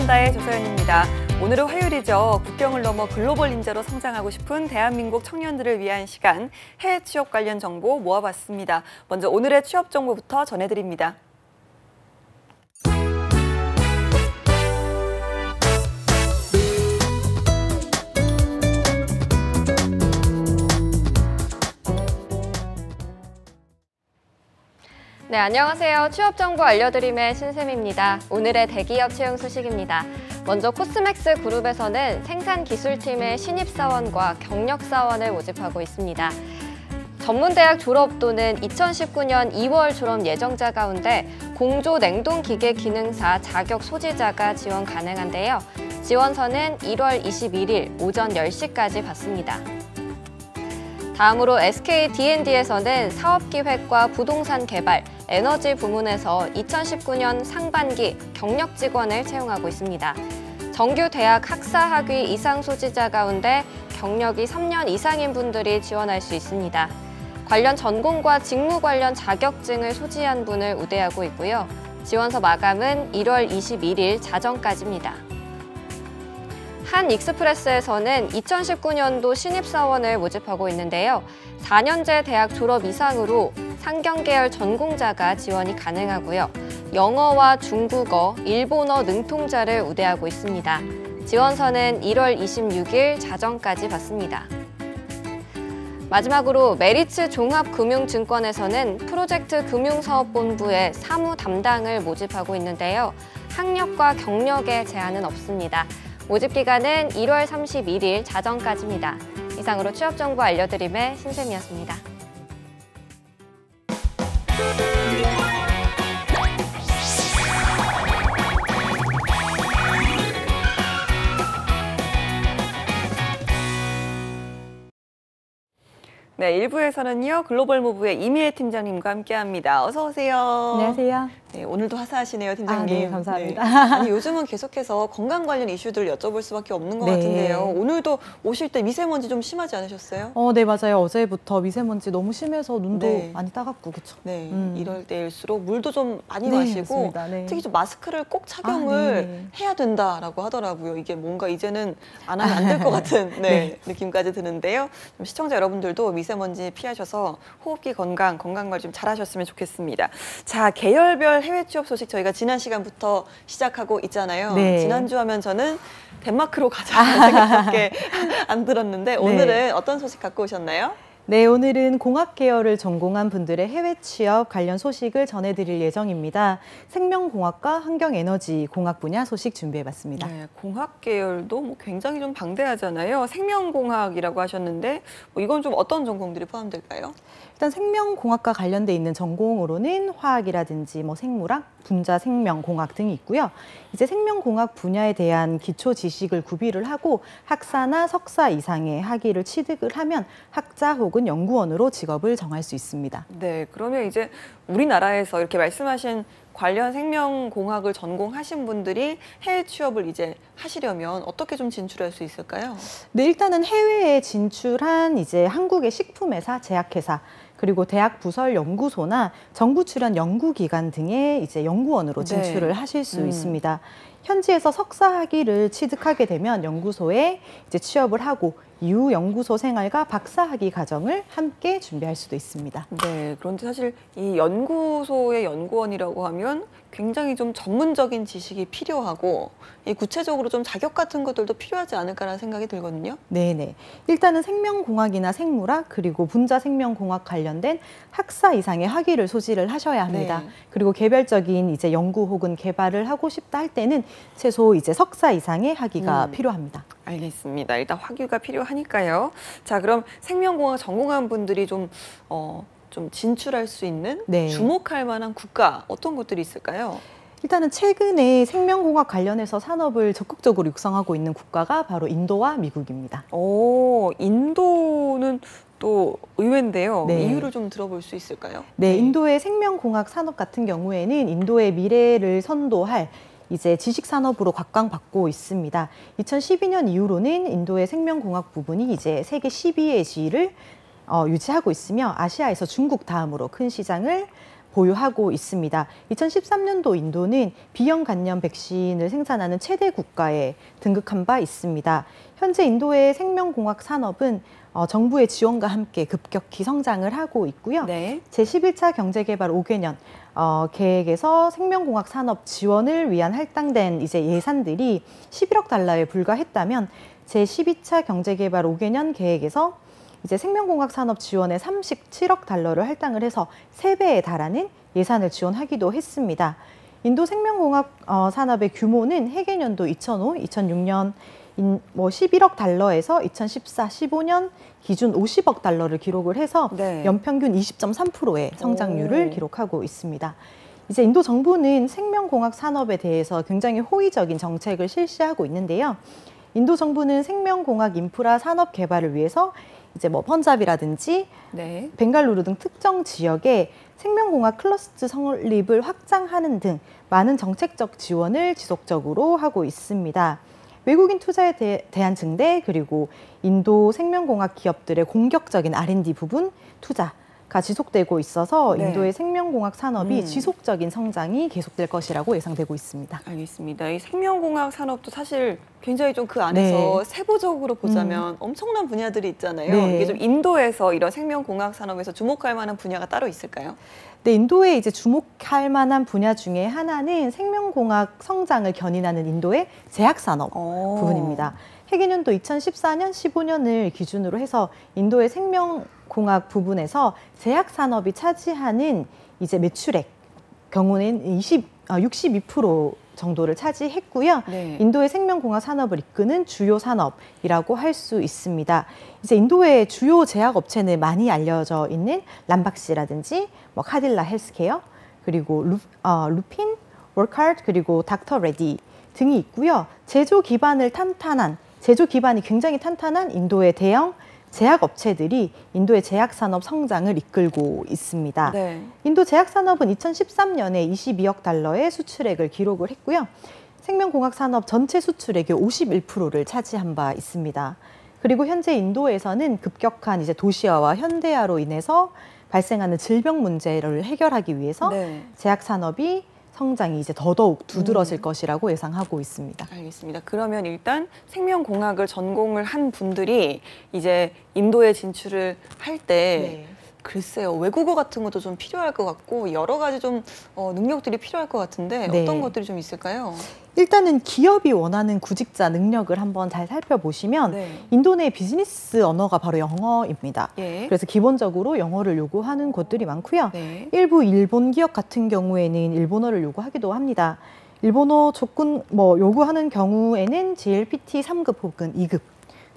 아젠다의 조서연입니다. 오늘은 화요일이죠. 국경을 넘어 글로벌 인재로 성장하고 싶은 대한민국 청년들을 위한 시간, 해외 취업 관련 정보 모아봤습니다. 먼저 오늘의 취업 정보부터 전해드립니다. 네, 안녕하세요. 취업 정보 알려드림의 신샘입니다. 오늘의 대기업 채용 소식입니다. 먼저 코스맥스 그룹에서는 생산기술팀의 신입사원과 경력사원을 모집하고 있습니다. 전문대학 졸업 또는 2019년 2월 졸업 예정자 가운데 공조 냉동기계 기능사 자격 소지자가 지원 가능한데요. 지원서는 1월 21일 오전 10시까지 받습니다. 다음으로 SK D&D에서는 사업기획과 부동산 개발, 에너지 부문에서 2019년 상반기 경력 직원을 채용하고 있습니다. 정규 대학 학사 학위 이상 소지자 가운데 경력이 3년 이상인 분들이 지원할 수 있습니다. 관련 전공과 직무 관련 자격증을 소지한 분을 우대하고 있고요. 지원서 마감은 1월 21일 자정까지입니다. 한익스프레스에서는 2019년도 신입사원을 모집하고 있는데요. 4년제 대학 졸업 이상으로 상경계열 전공자가 지원이 가능하고요. 영어와 중국어, 일본어 능통자를 우대하고 있습니다. 지원서는 1월 26일 자정까지 받습니다. 마지막으로 메리츠 종합금융증권에서는 프로젝트 금융사업본부의 사무 담당을 모집하고 있는데요. 학력과 경력에 제한은 없습니다. 모집 기간은 1월 31일 자정까지입니다. 이상으로 취업 정보 알려드림의 신샘이었습니다. 네, 1부에서는요. 글로벌모브의 이미애 팀장님과 함께합니다. 어서 오세요. 안녕하세요. 네, 오늘도 화사하시네요, 팀장님. 네, 감사합니다. 네. 아니, 요즘은 계속해서 건강 관련 이슈들 여쭤볼 수밖에 없는 것 같은데요. 오늘도 오실 때 미세먼지 좀 심하지 않으셨어요? 네, 맞아요. 어제부터 미세먼지 너무 심해서 눈도 네. 많이 따갑고, 그렇죠? 네, 이럴 때일수록 물도 좀 많이 네, 마시고 맞습니다. 네. 특히 좀 마스크를 꼭 착용을 해야 된다라고 하더라고요. 이게 뭔가 이제는 안 하면 안 될 것 같은 네. 느낌까지 드는데요. 좀 시청자 여러분들도 미세먼지 피하셔서 호흡기 건강 관리 좀 잘하셨으면 좋겠습니다. 자, 계열별 해외 취업 소식 저희가 지난 시간부터 시작하고 있잖아요. 네. 지난주 하면 저는 덴마크로 가자는 생각밖에 안 들었는데 오늘은 어떤 소식 갖고 오셨나요? 네, 오늘은 공학 계열을 전공한 분들의 해외 취업 관련 소식을 전해드릴 예정입니다. 생명공학과 환경에너지 공학 분야 소식 준비해봤습니다. 네, 공학 계열도 뭐 굉장히 좀 방대하잖아요. 생명공학이라고 하셨는데 이건 좀 어떤 전공들이 포함될까요? 일단 생명공학과 관련돼 있는 전공으로는 화학이라든지 생물학, 분자 생명공학 등이 있고요. 이제 생명공학 분야에 대한 기초 지식을 구비를 하고 학사나 석사 이상의 학위를 취득을 하면 학자 혹은 연구원으로 직업을 정할 수 있습니다. 네, 그러면 이제 우리나라에서 이렇게 말씀하신 관련 생명공학을 전공하신 분들이 해외 취업을 이제 하시려면 어떻게 좀 진출할 수 있을까요? 네, 일단은 해외에 진출한 이제 한국의 식품회사, 제약회사, 그리고 대학 부설 연구소나 정부 출연 연구기관 등의 이제 연구원으로 진출을 하실 수 있습니다. 현지에서 석사 학위를 취득하게 되면 연구소에 이제 취업을 하고 이후 연구소 생활과 박사 학위 과정을 함께 준비할 수도 있습니다. 네, 그런데 사실 이 연구소의 연구원이라고 하면 굉장히 좀 전문적인 지식이 필요하고 이 구체적으로 좀 자격 같은 것들도 필요하지 않을까라는 생각이 들거든요. 네네. 일단은 생명공학이나 생물학 그리고 분자 생명공학 관련된 학사 이상의 학위를 소지를 하셔야 합니다. 네. 그리고 개별적인 이제 연구 혹은 개발을 하고 싶다 할 때는 최소 이제 석사 이상의 학위가 필요합니다. 알겠습니다. 일단 학위가 필요하니까요. 자, 그럼 생명공학 전공한 분들이 좀 진출할 수 있는 주목할 만한 국가 어떤 곳들이 있을까요? 일단은 최근에 생명공학 관련해서 산업을 적극적으로 육성하고 있는 국가가 바로 인도와 미국입니다. 인도는 또 의외인데요. 네. 이유를 좀 들어볼 수 있을까요? 네, 인도의 생명공학 산업 같은 경우에는 인도의 미래를 선도할 이제 지식산업으로 각광받고 있습니다. 2012년 이후로는 인도의 생명공학 부분이 이제 세계 10위의 지위를 유지하고 있으며 아시아에서 중국 다음으로 큰 시장을 보유하고 있습니다. 2013년도 인도는 B형 간염 백신을 생산하는 최대 국가에 등극한 바 있습니다. 현재 인도의 생명공학 산업은 정부의 지원과 함께 급격히 성장을 하고 있고요. 네. 제11차 경제개발 5개년 계획에서 생명공학 산업 지원을 위한 할당된 이제 예산들이 11억 달러에 불과했다면 제12차 경제개발 5개년 계획에서 이제 생명공학 산업 지원에 37억 달러를 할당을 해서 3배에 달하는 예산을 지원하기도 했습니다. 인도 생명공학 산업의 규모는 해계년도 2005, 2006년 11억 달러에서 2014, 15년 기준 50억 달러를 기록을 해서 네. 연평균 20.3%의 성장률을 기록하고 있습니다. 이제 인도 정부는 생명공학 산업에 대해서 굉장히 호의적인 정책을 실시하고 있는데요. 인도 정부는 생명공학 인프라 산업 개발을 위해서 이제 펀자비라든지 네. 벵갈루루 등 특정 지역에 생명공학 클러스터 설립을 확장하는 등 많은 정책적 지원을 지속적으로 하고 있습니다. 외국인 투자에 대한 증대 그리고 인도 생명공학 기업들의 공격적인 R&D 부분 투자가 지속되고 있어서 네. 인도의 생명공학 산업이 지속적인 성장이 계속될 것이라고 예상되고 있습니다. 알겠습니다. 이 생명공학 산업도 사실 굉장히 좀 그 안에서 네. 세부적으로 보자면 엄청난 분야들이 있잖아요. 네. 이게 좀 인도에서 이런 생명공학 산업에서 주목할 만한 분야가 따로 있을까요? 네, 인도에 이제 주목할 만한 분야 중에 하나는 생명공학 성장을 견인하는 인도의 제약산업 부분입니다. 해계년도 2014년, 15년을 기준으로 해서 인도의 생명공학 부분에서 제약산업이 차지하는 이제 매출액 경우는 62% 정도를 차지했고요. 네. 인도의 생명공학 산업을 이끄는 주요 산업이라고 할 수 있습니다. 이제 인도의 주요 제약 업체는 많이 알려져 있는 람박시라든지 카딜라 헬스케어 그리고 루핀, 워크하드 그리고 닥터 레디 등이 있고요. 제조 기반이 굉장히 탄탄한 인도의 대형 제약 업체들이 인도의 제약 산업 성장을 이끌고 있습니다. 네. 인도 제약 산업은 2013년에 22억 달러의 수출액을 기록을 했고요. 생명공학 산업 전체 수출액의 51%를 차지한 바 있습니다. 그리고 현재 인도에서는 급격한 이제 도시화와 현대화로 인해서 발생하는 질병 문제를 해결하기 위해서 네. 제약 산업이 성장이 이제 더더욱 두드러질 것이라고 예상하고 있습니다. 알겠습니다. 그러면 일단 생명공학을 전공을 한 분들이 이제 인도에 진출을 할 때 글쎄요, 외국어 같은 것도 좀 필요할 것 같고 여러 가지 좀 능력들이 필요할 것 같은데 네. 어떤 것들이 좀 있을까요? 일단은 기업이 원하는 구직자 능력을 한번 잘 살펴보시면 네. 인도 내 비즈니스 언어가 바로 영어입니다. 예. 그래서 기본적으로 영어를 요구하는 곳들이 많고요. 네. 일부 일본 기업 같은 경우에는 일본어를 요구하기도 합니다. 일본어 조건 요구하는 경우에는 JLPT 3급 혹은 2급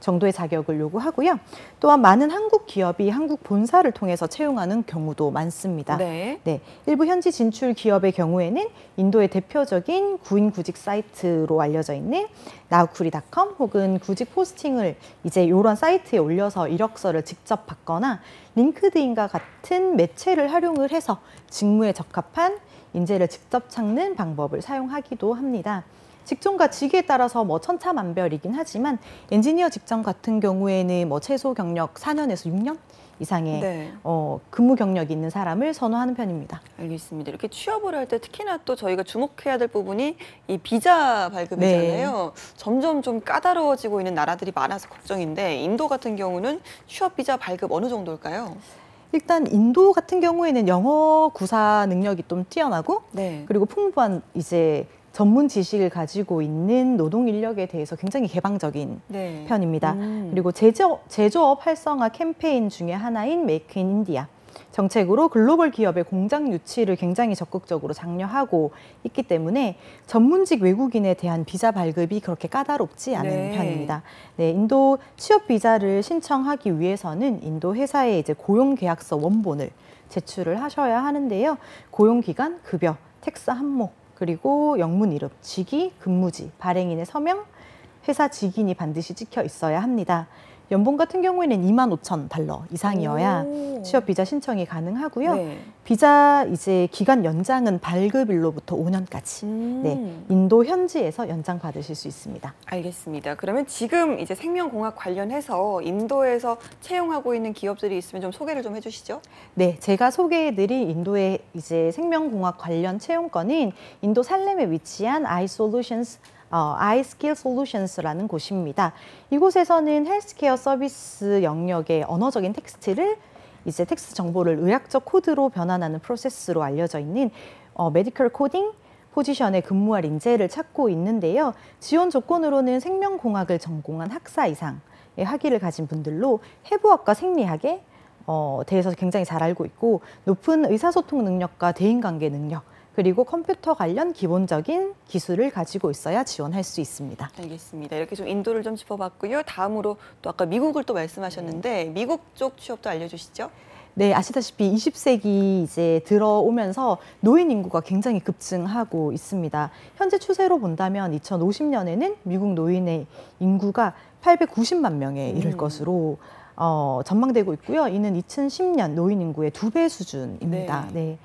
정도의 자격을 요구하고요. 또한 많은 한국 기업이 한국 본사를 통해서 채용하는 경우도 많습니다. 네. 네, 일부 현지 진출 기업의 경우에는 인도의 대표적인 구인 구직 사이트로 알려져 있는 나우쿠리.com 혹은 구직 포스팅을 이제 이런 사이트에 올려서 이력서를 직접 받거나 링크드인과 같은 매체를 활용을 해서 직무에 적합한 인재를 직접 찾는 방법을 사용하기도 합니다. 직종과 직에 따라서 천차만별이긴 하지만 엔지니어 직종 같은 경우에는 최소 경력 4년에서 6년 이상의 네. 근무 경력이 있는 사람을 선호하는 편입니다. 알겠습니다. 이렇게 취업을 할 때 특히나 또 저희가 주목해야 될 부분이 이 비자 발급이잖아요. 점점 좀 까다로워지고 있는 나라들이 많아서 걱정인데 인도 같은 경우는 취업 비자 발급 어느 정도일까요? 일단 인도 같은 경우에는 영어 구사 능력이 좀 뛰어나고 네. 그리고 풍부한 이제 전문 지식을 가지고 있는 노동 인력에 대해서 굉장히 개방적인 네. 편입니다. 그리고 제조업 활성화 캠페인 중에 하나인 메이크 인 인디아 정책으로 글로벌 기업의 공장 유치를 굉장히 적극적으로 장려하고 있기 때문에 전문직 외국인에 대한 비자 발급이 그렇게 까다롭지 않은 네. 편입니다. 네, 인도 취업 비자를 신청하기 위해서는 인도 회사의 이제 고용 계약서 원본을 제출을 하셔야 하는데요. 고용 기간, 급여, 텍스 항목 그리고 영문 이름, 직위, 근무지, 발행인의 서명, 회사 직인이 반드시 찍혀 있어야 합니다. 연봉 같은 경우에는 25,000달러 이상이어야 오. 취업 비자 신청이 가능하고요. 네. 비자 이제 기간 연장은 발급일로부터 5년까지 네, 인도 현지에서 연장 받으실 수 있습니다. 알겠습니다. 그러면 지금 이제 생명공학 관련해서 인도에서 채용하고 있는 기업들이 있으면 좀 소개를 좀 해주시죠. 네, 제가 소개해드릴 인도의 이제 생명공학 관련 채용권은 인도 살렘에 위치한 iSkill Solutions라는 곳입니다. 이곳에서는 헬스케어 서비스 영역의 언어적인 텍스트 정보를 의학적 코드로 변환하는 프로세스로 알려져 있는 메디컬 코딩 포지션에 근무할 인재를 찾고 있는데요. 지원 조건으로는 생명공학을 전공한 학사 이상의 학위를 가진 분들로 해부학과 생리학에 대해서 굉장히 잘 알고 있고 높은 의사소통 능력과 대인관계 능력 그리고 컴퓨터 관련 기본적인 기술을 가지고 있어야 지원할 수 있습니다. 알겠습니다. 이렇게 좀 인도를 좀 짚어봤고요. 다음으로 또 아까 미국을 또 말씀하셨는데 미국 쪽 취업도 알려주시죠. 네, 아시다시피 20세기 이제 들어오면서 노인 인구가 굉장히 급증하고 있습니다. 현재 추세로 본다면 2050년에는 미국 노인의 인구가 890만 명에 이를 것으로 전망되고 있고요. 이는 2010년 노인 인구의 2배 수준입니다. 네.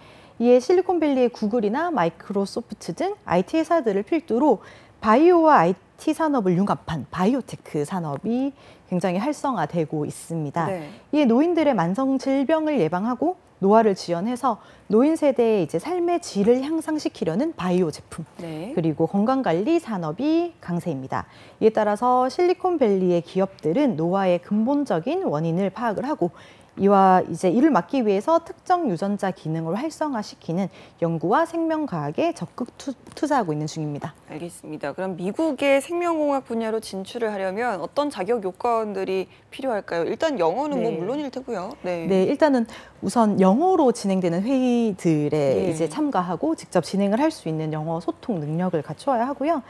이에 실리콘밸리의 구글이나 마이크로소프트 등 IT 회사들을 필두로 바이오와 IT 산업을 융합한 바이오테크 산업이 굉장히 활성화되고 있습니다. 네. 이에 노인들의 만성 질병을 예방하고 노화를 지연해서 노인 세대의 이제 삶의 질을 향상시키려는 바이오 제품 네. 그리고 건강관리 산업이 강세입니다. 이에 따라서 실리콘밸리의 기업들은 노화의 근본적인 원인을 파악을 하고 이를 막기 위해서 특정 유전자 기능을 활성화시키는 연구와 생명과학에 적극 투자하고 있는 중입니다. 알겠습니다. 그럼 미국의 생명공학 분야로 진출을 하려면 어떤 자격 요건들이 필요할까요? 일단 영어는 뭐 네. 물론일 테고요. 네. 네, 일단은 우선 영어로 진행되는 회의들에 네. 이제 참가하고 직접 진행을 할 수 있는 영어 소통 능력을 갖춰야 하고요.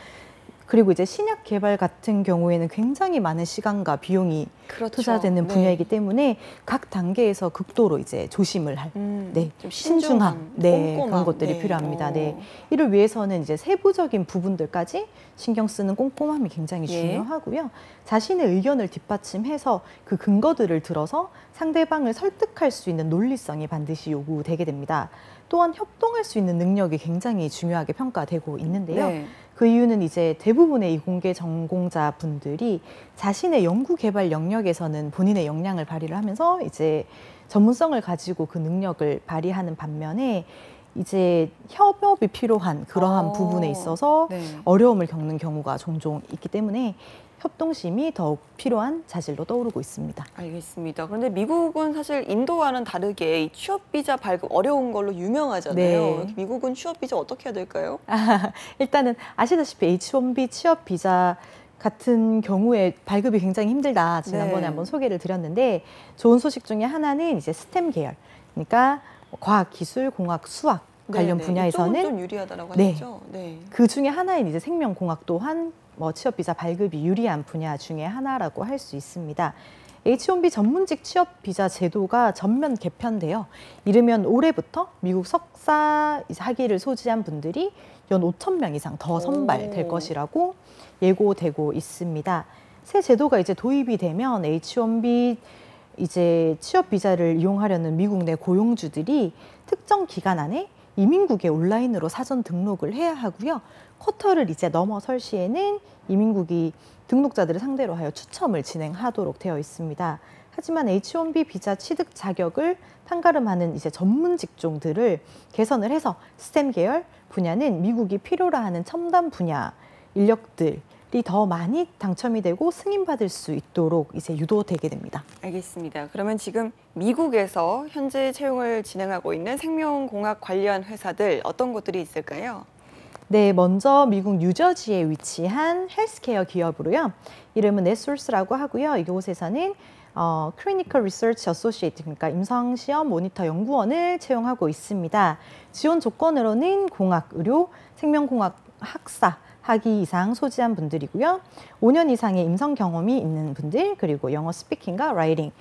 그리고 이제 신약 개발 같은 경우에는 굉장히 많은 시간과 비용이 그렇죠. 투자되는 네. 분야이기 때문에 각 단계에서 극도로 이제 조심을 할 네, 좀 신중함, 네, 꼼꼼함. 그런 것들이 네. 필요합니다. 네, 이를 위해서는 이제 세부적인 부분들까지 신경 쓰는 꼼꼼함이 굉장히 예. 중요하고요. 자신의 의견을 뒷받침해서 그 근거들을 들어서 상대방을 설득할 수 있는 논리성이 반드시 요구되게 됩니다. 또한 협동할 수 있는 능력이 굉장히 중요하게 평가되고 있는데요. 네. 그 이유는 이제 대부분의 이공계 전공자 분들이 자신의 연구 개발 영역에서는 본인의 역량을 발휘를 하면서 이제 전문성을 가지고 그 능력을 발휘하는 반면에 이제 협업이 필요한 그러한 부분에 있어서 네. 어려움을 겪는 경우가 종종 있기 때문에 협동심이 더욱 필요한 자질로 떠오르고 있습니다. 알겠습니다. 그런데 미국은 사실 인도와는 다르게 이 취업 비자 발급 어려운 걸로 유명하잖아요. 네. 미국은 취업 비자 어떻게 해야 될까요? 일단은 아시다시피 H1B 취업 비자 같은 경우에 발급이 굉장히 힘들다. 지난번에 네. 한번 소개를 드렸는데 좋은 소식 중에 하나는 이제 스템 계열, 그러니까 과학, 기술, 공학, 수학 관련 네, 네. 분야에서는 이쪽은 좀 유리하다라고 네. 하셨죠. 네. 그 중에 하나인 이제 생명공학 또한 취업 비자 발급이 유리한 분야 중에 하나라고 할 수 있습니다. H1B 전문직 취업 비자 제도가 전면 개편되어 이르면 올해부터 미국 석사 학위를 소지한 분들이 연 5,000명 이상 더 선발될 것이라고 예고되고 있습니다. 새 제도가 이제 도입이 되면 H1B 이제 취업 비자를 이용하려는 미국 내 고용주들이 특정 기간 안에 이민국에 온라인으로 사전 등록을 해야 하고요. 쿼터를 이제 넘어설 시에는 이민국이 등록자들을 상대로 하여 추첨을 진행하도록 되어 있습니다. 하지만 H1B 비자 취득 자격을 판가름하는 이제 전문 직종들을 개선을 해서 스템 계열 분야는 미국이 필요로 하는 첨단 분야 인력들이 더 많이 당첨이 되고 승인받을 수 있도록 이제 유도되게 됩니다. 알겠습니다. 그러면 지금 미국에서 현재 채용을 진행하고 있는 생명공학 관련 회사들 어떤 것들이 있을까요? 네, 먼저 미국 뉴저지에 위치한 헬스케어 기업으로요. 이름은 넷소스라고 하고요. 이곳에서는 Clinical Research Associate, 그러니까 임상시험 모니터 연구원을 채용하고 있습니다. 지원 조건으로는 공학, 의료, 생명공학 학사, 학위 이상 소지한 분들이고요. 5년 이상의 임상 경험이 있는 분들, 그리고 영어 스피킹과 라이팅에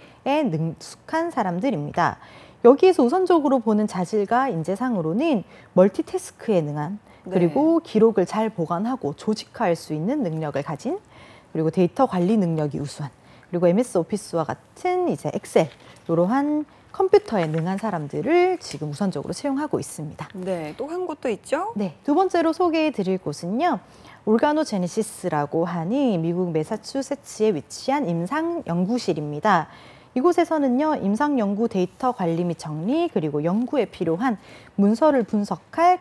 능숙한 사람들입니다. 여기에서 우선적으로 보는 자질과 인재상으로는 멀티태스크에 능한, 그리고 기록을 잘 보관하고 조직화할 수 있는 능력을 가진, 그리고 데이터 관리 능력이 우수한, 그리고 MS 오피스와 같은 이제 엑셀, 이러한 컴퓨터에 능한 사람들을 지금 우선적으로 채용하고 있습니다. 네, 또 한 곳도 있죠? 네, 두 번째로 소개해 드릴 곳은요. 올가노제네시스라고 하니 미국 매사추세츠에 위치한 임상연구실입니다. 이곳에서는요, 임상연구 데이터 관리 및 정리, 그리고 연구에 필요한 문서를 분석할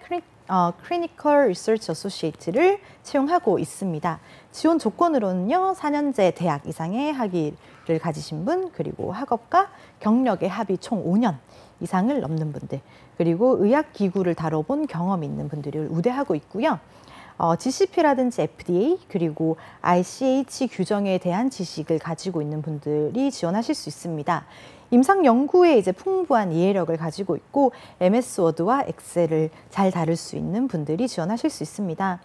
Clinical Research Associate를 채용하고 있습니다. 지원 조건으로는요, 4년제 대학 이상의 학위를 가지신 분, 그리고 학업과 경력의 합이 총 5년 이상을 넘는 분들, 그리고 의학기구를 다뤄본 경험이 있는 분들을 우대하고 있고요. GCP라든지 FDA, 그리고 ICH 규정에 대한 지식을 가지고 있는 분들이 지원하실 수 있습니다. 임상 연구에 이제 풍부한 이해력을 가지고 있고 MS 워드와 엑셀을 잘 다룰 수 있는 분들이 지원하실 수 있습니다.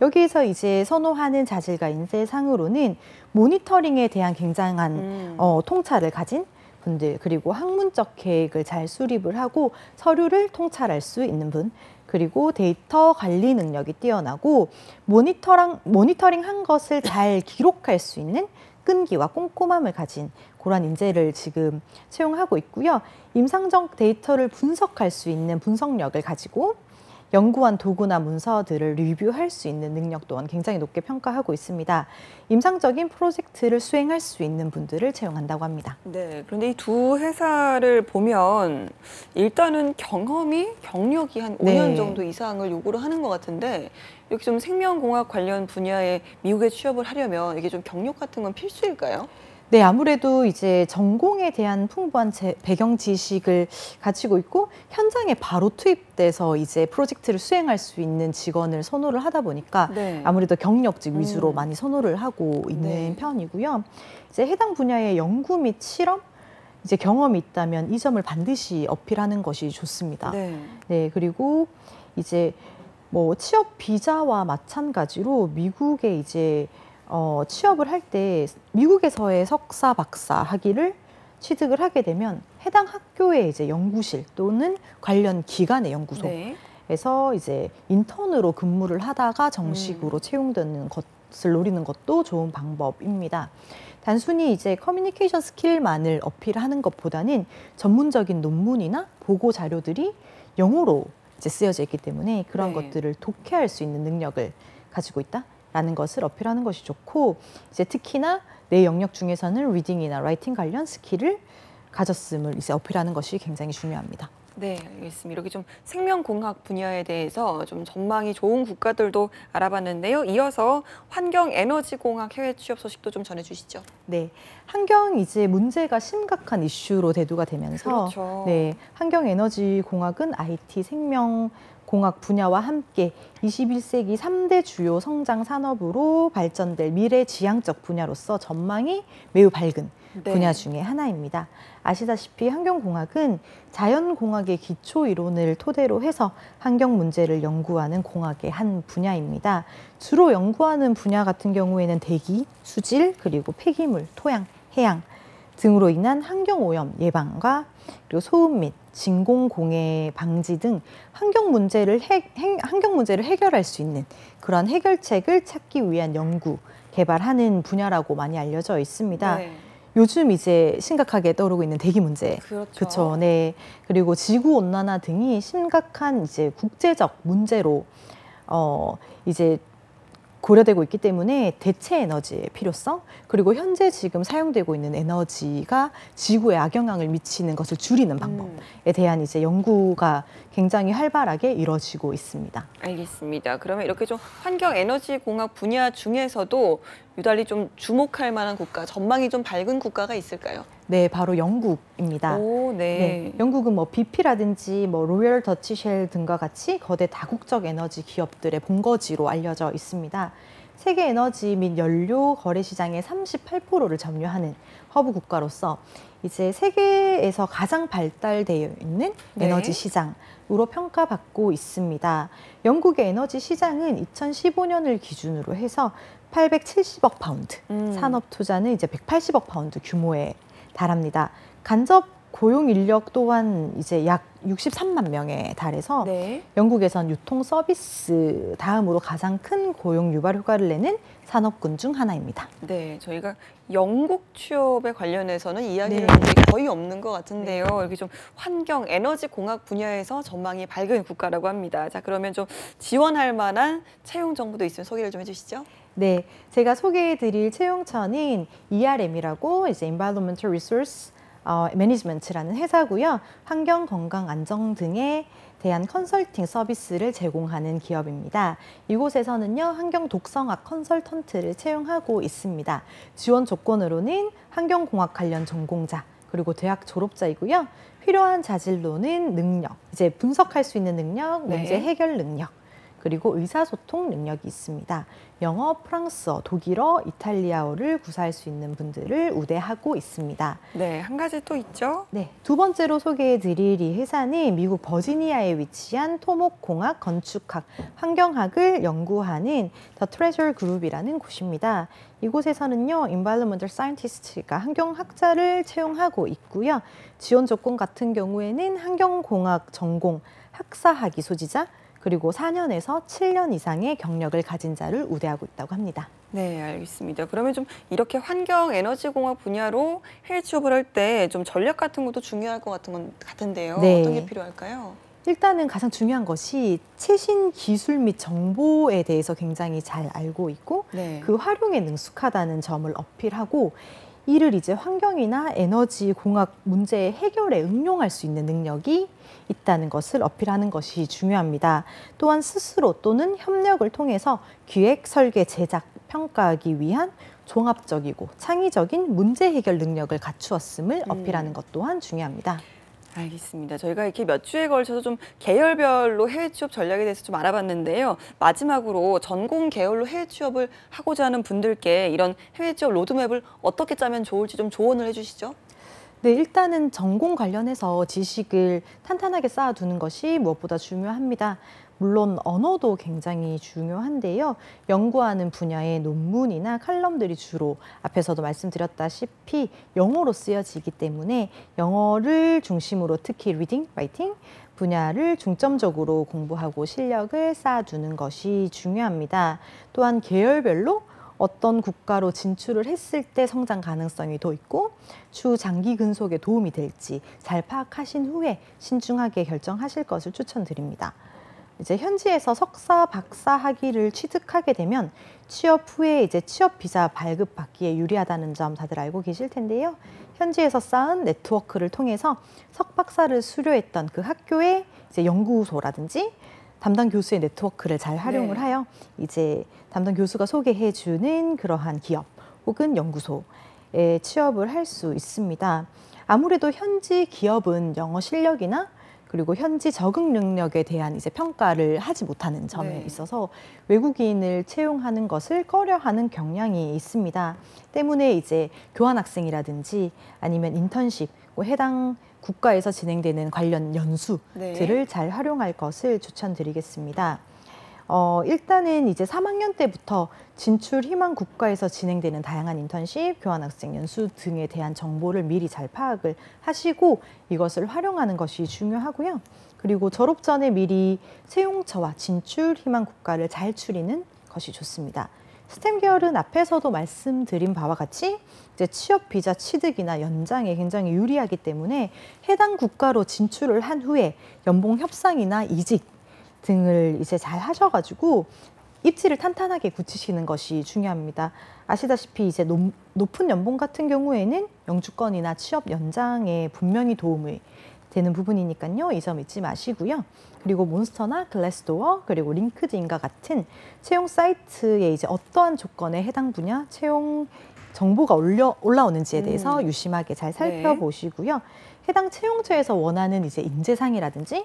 여기에서 이제 선호하는 자질과 인재상으로는 모니터링에 대한 굉장한 통찰을 가진 분들, 그리고 학문적 계획을 잘 수립을 하고 서류를 통찰할 수 있는 분, 그리고 데이터 관리 능력이 뛰어나고 모니터링한 것을 잘 기록할 수 있는 끈기와 꼼꼼함을 가진 그런 인재를 지금 채용하고 있고요. 임상적 데이터를 분석할 수 있는 분석력을 가지고 연구한 도구나 문서들을 리뷰할 수 있는 능력 또한 굉장히 높게 평가하고 있습니다. 임상적인 프로젝트를 수행할 수 있는 분들을 채용한다고 합니다. 네, 그런데 이 두 회사를 보면 일단은 경력이 한 5년 정도 이상을 요구를 하는 것 같은데 이렇게 좀 생명공학 관련 분야에 미국에 취업을 하려면 이게 좀 경력 같은 건 필수일까요? 네, 아무래도 이제 전공에 대한 풍부한 배경 지식을 가지고 있고 현장에 바로 투입돼서 이제 프로젝트를 수행할 수 있는 직원을 선호를 하다 보니까 아무래도 경력직 위주로 많이 선호를 하고 있는 편이고요. 이제 해당 분야의 연구 및 실험, 이제 경험이 있다면 이 점을 반드시 어필하는 것이 좋습니다. 네, 그리고 이제 뭐 취업 비자와 마찬가지로 미국에 이제 취업을 할 때 미국에서의 석사, 박사 학위를 취득을 하게 되면 해당 학교의 이제 연구실 또는 관련 기관의 연구소에서 이제 인턴으로 근무를 하다가 정식으로 채용되는 것을 노리는 것도 좋은 방법입니다. 단순히 이제 커뮤니케이션 스킬만을 어필하는 것보다는 전문적인 논문이나 보고 자료들이 영어로 이제 쓰여져 있기 때문에 그런 것들을 독해할 수 있는 능력을 가지고 있다. 라는 것을 어필하는 것이 좋고 이제 특히나 내 영역 중에서는 리딩이나 라이팅 관련 스킬을 가졌음을 이제 어필하는 것이 굉장히 중요합니다. 네, 알겠습니다. 이렇게 좀 생명공학 분야에 대해서 좀 전망이 좋은 국가들도 알아봤는데요. 이어서 환경에너지공학 해외 취업 소식도 좀 전해주시죠. 네, 환경 이제 문제가 심각한 이슈로 대두가 되면서 네, 환경에너지공학은 IT 생명공학 분야와 함께 21세기 3대 주요 성장 산업으로 발전될 미래지향적 분야로서 전망이 매우 밝은 분야 중에 하나입니다. 아시다시피 환경공학은 자연공학의 기초 이론을 토대로 해서 환경 문제를 연구하는 공학의 한 분야입니다. 주로 연구하는 분야 같은 경우에는 대기, 수질, 그리고 폐기물, 토양, 해양 등으로 인한 환경오염 예방과 그리고 소음 및 진공공해 방지 등 환경 문제를 해결할 수 있는 그런 해결책을 찾기 위한 연구, 개발하는 분야라고 많이 알려져 있습니다. 요즘 이제 심각하게 떠오르고 있는 대기 문제, 그렇죠. 네. 그리고 지구 온난화 등이 심각한 이제 국제적 문제로 이제 고려되고 있기 때문에 대체 에너지의 필요성, 그리고 현재 지금 사용되고 있는 에너지가 지구에 악영향을 미치는 것을 줄이는 방법에 대한 이제 연구가 굉장히 활발하게 이루어지고 있습니다. 알겠습니다. 그러면 이렇게 좀 환경에너지공학 분야 중에서도 유달리 좀 주목할 만한 국가, 전망이 좀 밝은 국가가 있을까요? 네, 바로 영국입니다. 네, 영국은 뭐 BP라든지 뭐 로열 더치 쉘 등과 같이 거대 다국적 에너지 기업들의 본거지로 알려져 있습니다. 세계 에너지 및 연료 거래 시장의 38%를 점유하는 허브 국가로서 이제 세계에서 가장 발달되어 있는 에너지 시장으로 평가받고 있습니다. 영국의 에너지 시장은 2015년을 기준으로 해서 870억 파운드, 산업 투자는 이제 180억 파운드 규모에 달합니다. 간접 고용 인력 또한 이제 약 63만 명에 달해서 네. 영국에선 유통 서비스 다음으로 가장 큰 고용 유발 효과를 내는 산업군 중 하나입니다. 네, 저희가 영국 취업에 관련해서는 이야기를 네. 한 적이 거의 없는 것 같은데요. 이렇게 좀 환경, 에너지 공학 분야에서 전망이 밝은 국가라고 합니다. 자, 그러면 좀 지원할 만한 채용 정보도 있으면 소개를 좀 해주시죠. 네, 제가 소개해드릴 채용처는 ERM이라고 이제 Environmental Resource Management라는 회사고요. 환경, 건강, 안정 등에 대한 컨설팅 서비스를 제공하는 기업입니다. 이곳에서는요, 환경 독성학 컨설턴트를 채용하고 있습니다. 지원 조건으로는 환경공학 관련 전공자, 그리고 대학 졸업자이고요. 필요한 자질로는 능력, 이제 분석할 수 있는 능력, 문제 네. 해결 능력, 그리고 의사소통 능력이 있습니다. 영어, 프랑스어, 독일어, 이탈리아어를 구사할 수 있는 분들을 우대하고 있습니다. 네, 한 가지 또 있죠. 네, 두 번째로 소개해드릴 이 회사는 미국 버지니아에 위치한 토목공학, 건축학, 환경학을 연구하는 The Treasure Group이라는 곳입니다. 이곳에서는요, Environmental Scientist가 환경학자를 채용하고 있고요. 지원 조건 같은 경우에는 환경공학 전공, 학사학위 소지자, 그리고 4년에서 7년 이상의 경력을 가진 자를 우대하고 있다고 합니다. 네, 알겠습니다. 그러면 좀 이렇게 환경, 에너지 공학 분야로 해외 취업을 할 때 좀 전략 같은 것도 중요할 것 같은데요. 네. 어떤 게 필요할까요? 일단은 가장 중요한 것이 최신 기술 및 정보에 대해서 굉장히 잘 알고 있고 네. 그 활용에 능숙하다는 점을 어필하고 이를 이제 환경이나 에너지 공학 문제 해결에 응용할 수 있는 능력이 있다는 것을 어필하는 것이 중요합니다. 또한 스스로 또는 협력을 통해서 기획, 설계, 제작, 평가하기 위한 종합적이고 창의적인 문제 해결 능력을 갖추었음을 어필하는 것 또한 중요합니다. 알겠습니다. 저희가 이렇게 몇 주에 걸쳐서 좀 계열별로 해외 취업 전략에 대해서 좀 알아봤는데요. 마지막으로 전공 계열로 해외 취업을 하고자 하는 분들께 이런 해외 취업 로드맵을 어떻게 짜면 좋을지 좀 조언을 해주시죠. 네, 일단은 전공 관련해서 지식을 탄탄하게 쌓아두는 것이 무엇보다 중요합니다. 물론 언어도 굉장히 중요한데요. 연구하는 분야의 논문이나 칼럼들이 주로 앞에서도 말씀드렸다시피 영어로 쓰여지기 때문에 영어를 중심으로 특히 리딩, 라이팅 분야를 중점적으로 공부하고 실력을 쌓아두는 것이 중요합니다. 또한 계열별로 어떤 국가로 진출을 했을 때 성장 가능성이 더 있고 추후 장기 근속에 도움이 될지 잘 파악하신 후에 신중하게 결정하실 것을 추천드립니다. 이제 현지에서 석사, 박사 학위를 취득하게 되면 취업 후에 이제 취업 비자 발급받기에 유리하다는 점 다들 알고 계실 텐데요. 현지에서 쌓은 네트워크를 통해서 석박사를 수료했던 그 학교의 이제 연구소라든지 담당 교수의 네트워크를 잘 활용을 하여 이제 담당 교수가 소개해주는 그러한 기업 혹은 연구소에 취업을 할 수 있습니다. 아무래도 현지 기업은 영어 실력이나 그리고 현지 적응 능력에 대한 이제 평가를 하지 못하는 점에 있어서 외국인을 채용하는 것을 꺼려하는 경향이 있습니다. 때문에 이제 교환학생이라든지 아니면 인턴십, 해당 국가에서 진행되는 관련 연수들을 잘 활용할 것을 추천드리겠습니다. 일단은 이제 3학년 때부터 진출 희망 국가에서 진행되는 다양한 인턴십, 교환학생 연수 등에 대한 정보를 미리 잘 파악을 하시고 이것을 활용하는 것이 중요하고요. 그리고 졸업 전에 미리 채용처와 진출 희망 국가를 잘 추리는 것이 좋습니다. 스템 계열은 앞에서도 말씀드린 바와 같이 이제 취업 비자 취득이나 연장에 굉장히 유리하기 때문에 해당 국가로 진출을 한 후에 연봉 협상이나 이직 등을 이제 잘 하셔가지고 입지를 탄탄하게 굳히시는 것이 중요합니다. 아시다시피 이제 높은 연봉 같은 경우에는 영주권이나 취업 연장에 분명히 도움이 되는 부분이니까요. 이 점 잊지 마시고요. 그리고 몬스터나 글래스도어 그리고 링크드인과 같은 채용 사이트에 이제 어떠한 조건에 해당 분야 채용 정보가 올라오는지에 대해서 유심하게 잘 살펴보시고요. 해당 채용처에서 원하는 이제 인재상이라든지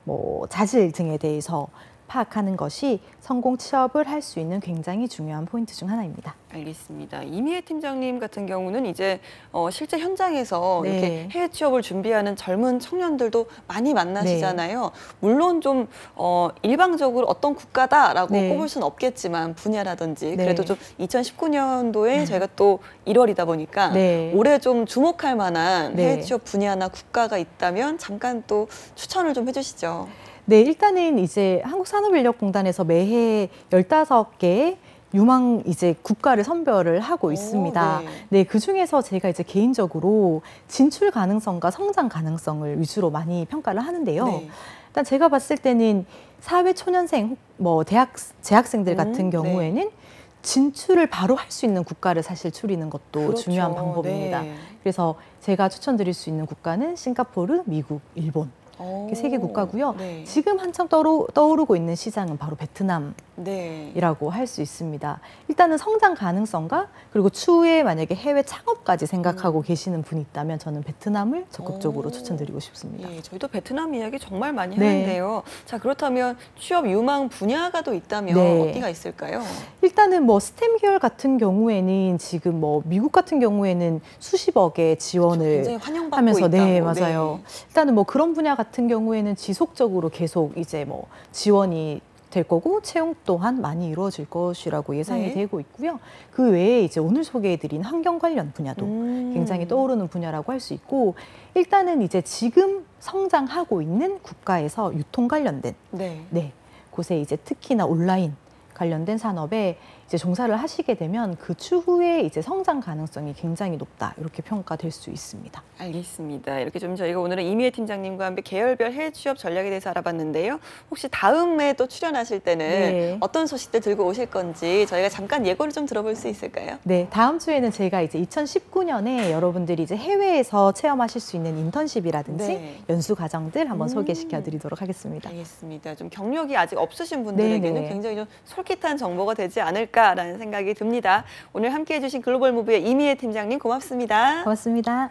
뭐 자질 등에 대해서 파악하는 것이 성공 취업을 할 수 있는 굉장히 중요한 포인트 중 하나입니다. 알겠습니다. 이미애 팀장님 같은 경우는 이제 실제 현장에서 네. 이렇게 해외 취업을 준비하는 젊은 청년들도 많이 만나시잖아요. 물론 좀 일방적으로 어떤 국가다라고 네. 꼽을 수는 없겠지만 분야라든지 네. 그래도 좀 2019년도에 저희가 또 1월이다 보니까 네. 올해 좀 주목할 만한 네. 해외 취업 분야나 국가가 있다면 잠깐 또 추천을 좀 해주시죠. 네, 일단은 이제 한국산업인력공단에서 매해 15개의 유망 이제 국가를 선별을 하고 있습니다. 네. 네, 그 중에서 제가 이제 개인적으로 진출 가능성과 성장 가능성을 위주로 많이 평가를 하는데요. 네. 일단 제가 봤을 때는 사회 초년생, 뭐 재학생들 같은 경우에는 진출을 바로 할 수 있는 국가를 사실 추리는 것도 그렇죠. 중요한 방법입니다. 네. 그래서 제가 추천드릴 수 있는 국가는 싱가포르, 미국, 일본. 이렇게 세 개 국가고요. 네. 지금 한창 떠오르고 있는 시장은 바로 베트남이라고 네. 할 수 있습니다. 일단은 성장 가능성과 그리고 추후에 만약에 해외 창업까지 생각하고 계시는 분이 있다면 저는 베트남을 적극적으로 추천드리고 싶습니다. 예, 저희도 베트남 이야기 정말 많이 네. 하는데요. 자, 그렇다면 취업 유망 분야가 또 있다면 네. 어디가 있을까요? 일단은 뭐 스템 계열 같은 경우에는 지금 뭐 미국 같은 경우에는 수십억의 지원을 굉장히 환영받고 하면서 있다고. 네, 맞아요. 일단은 뭐 그런 분야 같은 경우에는 지속적으로 계속 이제 뭐 지원이 될 거고 채용 또한 많이 이루어질 것이라고 예상이 네. 되고 있고요. 그 외에 이제 오늘 소개해드린 환경 관련 분야도 굉장히 떠오르는 분야라고 할 수 있고, 일단은 이제 지금 성장하고 있는 국가에서 유통 관련된 네. 곳에 이제 특히나 온라인 관련된 산업에 이제 종사를 하시게 되면 그 추후에 이제 성장 가능성이 굉장히 높다, 이렇게 평가될 수 있습니다. 알겠습니다. 이렇게 좀 저희가 오늘은 이미애 팀장님과 함께 계열별 해외 취업 전략에 대해서 알아봤는데요. 혹시 다음에 또 출연하실 때는 네. 어떤 소식들 들고 오실 건지 저희가 잠깐 예고를 좀 들어볼 수 있을까요? 네, 다음 주에는 제가 이제 2019년에 여러분들이 이제 해외에서 체험하실 수 있는 인턴십이라든지 네. 연수 과정들 한번 소개시켜 드리도록 하겠습니다. 알겠습니다. 좀 경력이 아직 없으신 분들에게는 네. 굉장히 좀 솔깃한 정보가 되지 않을까라는 생각이 듭니다. 오늘 함께해 주신 글로벌 무브의 이미애 팀장님 고맙습니다. 고맙습니다.